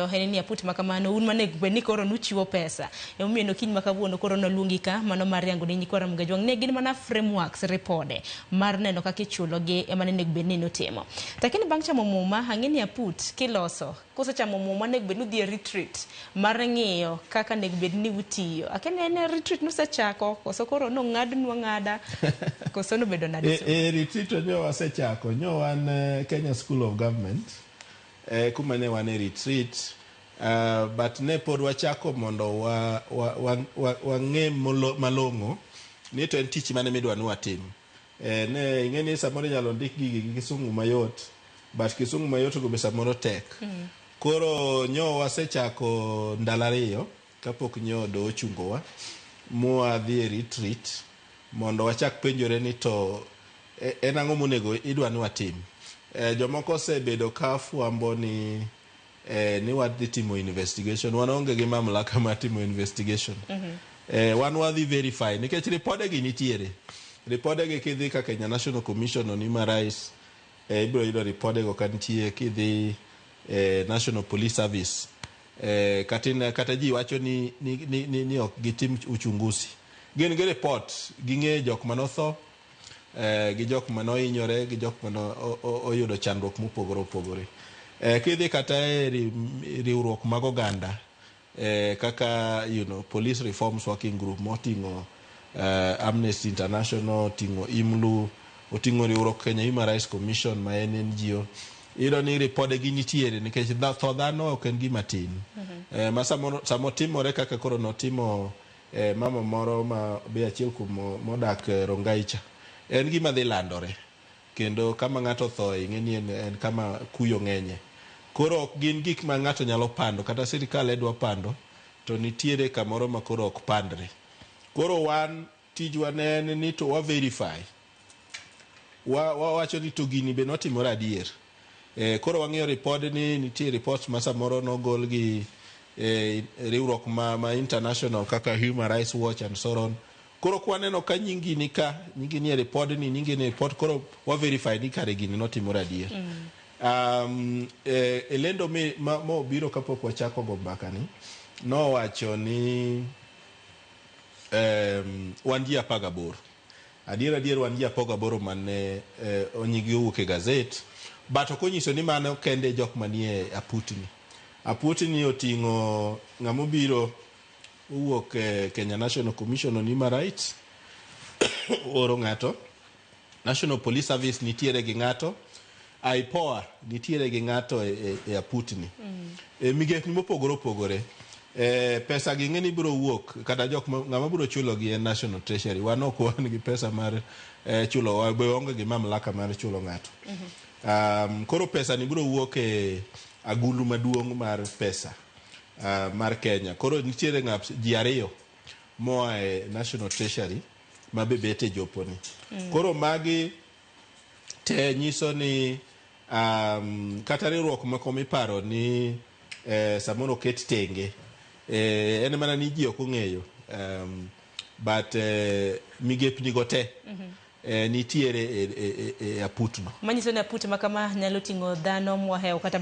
godo en ni aput makamano un mane ni koro nuchiwo pesa emomiyo no kiny makawuono koro noluongi ka mano mar yango ni nyikwara Mgajwang' ne gin mana frameworks ripode mar neno kaka ichulogi ema ne nego bed ni notimo. Lakini bang' chamo muma ang'eni aput kiloso kusechamo muma nego bed ni udhi e retreat mar ng'iyo kaka nego bed ni utiyo akene en retreat nosechako koso koro nong'adnwa ng'ada koso nobedo nade retreat nyo wasechako nyo wan Kenya School of Government kuma ne wan retreat but ne pod wachako mondo wang'e malong'o ni to en tich mane midwa ni watim. Ne ing'eni samoro nyalo ndik gigi gi kisungu mayot but kisungu mayot go be samoro tek. Koro nyo wasechako ndalo ariyo kapok nyo do ochungowa moa dhi retreat mondo wachak penjore ni to en ang'o monego idwa ni watim. Jomoko osebedo ka fwambo ni wadhi timo investigation. Wan onge gi mamlaka mar timo investigation. Wan wadhi verify nikech ripodegi nitiere. Ripodegi kidhi ka Kenya National Commission on Human Rights ibiro yudo ripodego ka nitie. Kidhi National Police Service kata ji wacho ni ok gitim uchunguzi. Gin gi report ging'e jok manotho gi jok manohinyore gi jok manoyudo chandruok mopogore opogore. Kidhi kata riwruok mag oganda kaka Police Reforms Working Group moting'o Amnesty International, oting'o IMLU, oting'o riwruok Kenya Human Rights Commission ma en NGO. Iyudo ni ripodegi nitiere nikech tho dhano ok en gima tin. Ma samo timore kaka koro notimo mama moro ma be achiel kuom modak Rongaicha. En gima dhi landore kendo kama ng'ato tho ing'eni en kama kuyo ng'enye. Koro ok gin gik ma ng'ato nyalo pando kata sirikal edwa pando to nitiere kamoro ma koro ok pandre. Koro wan tijwa ne en ni to wa verify wacho ni to gini be notimore adier. Koro wang'iyo ripod ni nitie reports ma samoro nogol gi riwruok ma international kaka Human Rights Watch and so on. Koro kwaneno ka nyingi ni ka nyingi ni report ni nyingi ni report koro wa verify ni kare gini notimore adier. Elendo mo biro kapok wachako go mbaka ni no wacho ni wan ji 18 adier wan ji 18 mane onyigi owuok e gazet but okonyiso ni mano kende jok manie aputni oting'o ng'amo biro owuok Kenya National Commission on Human Rights oro ng'ato, National Police Service nitiere gi ng'ato, IPOA nitiere gi ng'ato e aputni. Migepni mopogore opogore. Pesa gi ng'eni biro wuok kata jok ng'ama biro chulo gi en National Treasury. Wan ok wan gi pesa mar chulo onge gi mamlaka mar chulo ng'ato. Koro pesa ni biro wuok e agulu maduong' mar pesa mar Kenya. Koro nitiere ji ariyo moa e National Treasury ma bebete joponi. Koro magi te nyiso ni kata riwruok moko miparo ni samoro ket tenge en mana ni ji ok ong'eyo but migepni go te nitiere e aputno. Manyiso ni aput makama nyalo ting'o dhano mohewo kata